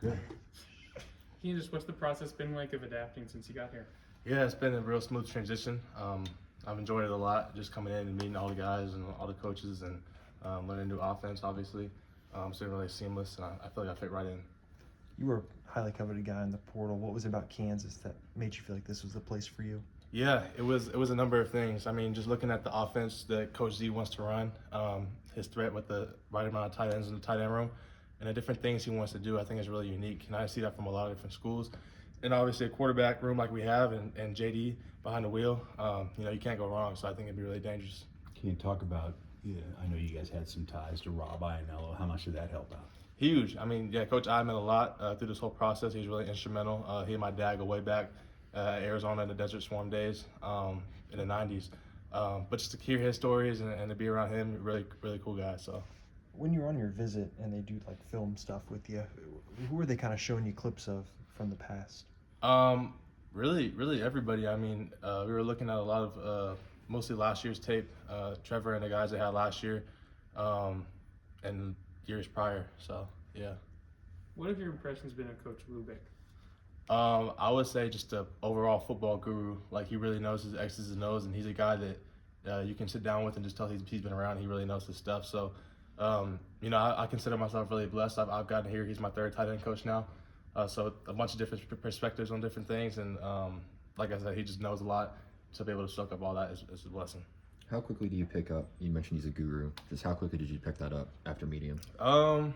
Good. Can you just, what's the process been like of adapting since you got here? Yeah, it's been a real smooth transition. I've enjoyed it a lot, just coming in and meeting all the guys and all the coaches and learning new offense, obviously. It's been really seamless, and I feel like I fit right in. You were a highly coveted guy in the portal. What was it about Kansas that made you feel like this was the place for you? Yeah, it was a number of things. I mean, just looking at the offense that Coach Z wants to run, his threat with the right amount of tight ends in the tight end room, and the different things he wants to do, I think is really unique. And I see that from a lot of different schools. And obviously a quarterback room like we have and JD behind the wheel, you can't go wrong. So I think it'd be really dangerous. Can you talk about, I know you guys had some ties to Rob Ianello. How much did that help out? Huge. I mean, yeah, Coach I meant a lot through this whole process. He was really instrumental. He and my dad go way back, Arizona in the Desert Swarm days in the 90s. But just to hear his stories and to be around him, really, really cool guy. So. When you're on your visit and they do like film stuff with you, who are they kind of showing you clips of from the past? Really everybody. I mean, we were looking at a lot of mostly last year's tape, Trevor and the guys they had last year, and years prior. So yeah. What have your impressions been of Coach Lubick? I would say just a overall football guru. Like, he really knows his X's and O's, and he's a guy that you can sit down with and just tell he's been around. He really knows his stuff. So, I consider myself really blessed. I've gotten here. He's my third tight end coach now. So a bunch of different perspectives on different things, and like I said, he just knows a lot. To be able to soak up all that is a blessing. How quickly do you pick up? You mentioned he's a guru. Just how quickly did you pick that up after meeting him?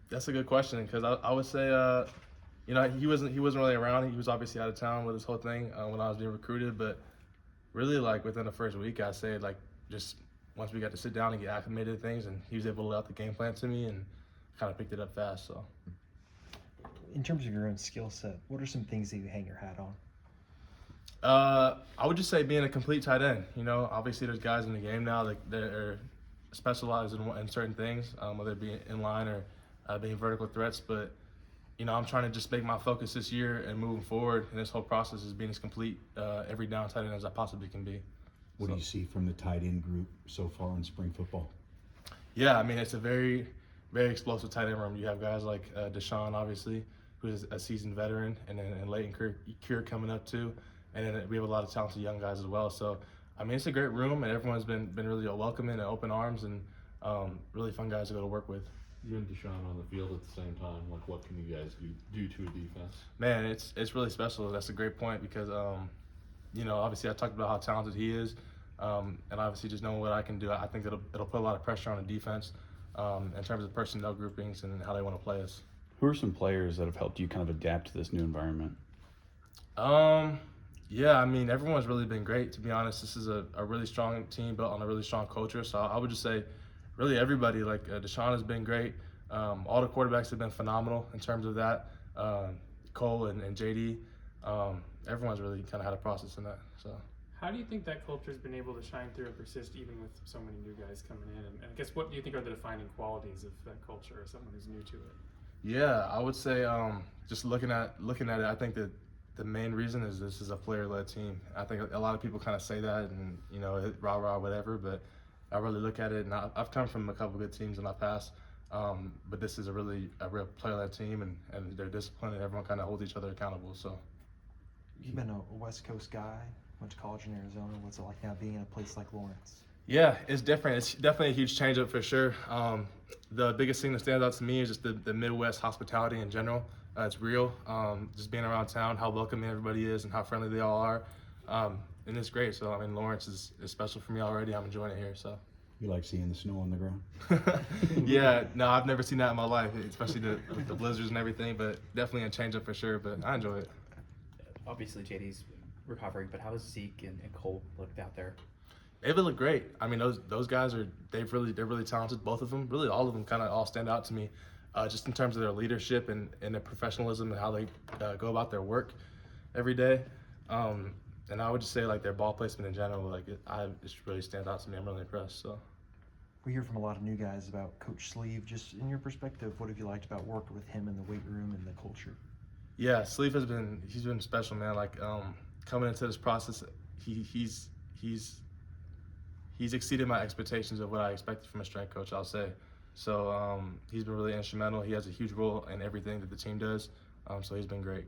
That's a good question, because I would say, he wasn't really around. He was obviously out of town with this whole thing when I was being recruited. But really, like within the first week, I say like just once we got to sit down and get acclimated to things, and he was able to lay out the game plan to me, and kind of picked it up fast. So. In terms of your own skill set, what are some things that you hang your hat on? I would just say being a complete tight end. Obviously there's guys in the game now that are specialized in certain things, whether it be in line or being vertical threats. But I'm trying to just make my focus this year and moving forward in this whole process is being as complete every down tight end as I possibly can be. What do you see from the tight end group so far in spring football? Yeah, I mean, it's a very, very explosive tight end room. You have guys like Deshaun, obviously, who's a seasoned veteran, and then Leighton Cure coming up too. And then we have a lot of talented young guys as well. So, I mean, it's a great room, and everyone's been really welcoming and open arms, and really fun guys to go to work with. You and Deshaun on the field at the same time. Like, what can you guys do to a defense? Man, it's really special. That's a great point because, obviously I talked about how talented he is, and obviously just knowing what I can do, I think it'll put a lot of pressure on the defense in terms of personnel groupings and how they want to play us. Who are some players that have helped you kind of adapt to this new environment? Yeah, I mean, everyone's really been great, to be honest. This is a really strong team built on a really strong culture. So I would just say really everybody, like Deshaun has been great. All the quarterbacks have been phenomenal in terms of that. Cole and JD, everyone's really kind of had a process in that. So. How do you think that culture's been able to shine through and persist even with so many new guys coming in? And I guess what do you think are the defining qualities of that culture as someone who's new to it? Yeah, I would say just looking at it, I think that the main reason is this is a player-led team. I think a lot of people kind of say that and, rah-rah, whatever, but I really look at it, and I've come from a couple good teams in my past, but this is a real player-led team, and they're disciplined, and everyone kind of holds each other accountable. So, You've been a West Coast guy, went to college in Arizona. What's it like now being in a place like Lawrence? Yeah, it's different. It's definitely a huge change up for sure. The biggest thing that stands out to me is just the Midwest hospitality in general. It's real. Just being around town, how welcoming everybody is and how friendly they all are. And it's great. So, I mean, Lawrence is special for me already. I'm enjoying it here. So. You like seeing the snow on the ground? Yeah, no, I've never seen that in my life, especially with the blizzards and everything, but definitely a change up for sure, but I enjoy it. Obviously, JD's recovering, but how has Zeke and Cole looked out there? They've looked great. I mean, those guys they're really talented. Both of them, really all of them, kind of all stand out to me, just in terms of their leadership and their professionalism and how they go about their work every day. And I would just say like their ball placement in general, it just really stands out to me. I'm really impressed. So. We hear from a lot of new guys about Coach Sleeve. Just in your perspective, what have you liked about working with him in the weight room and the culture? Yeah, Sleeve he's been special, man. Like coming into this process, he's exceeded my expectations of what I expected from a strength coach, I'll say. So he's been really instrumental. He has a huge role in everything that the team does. So he's been great.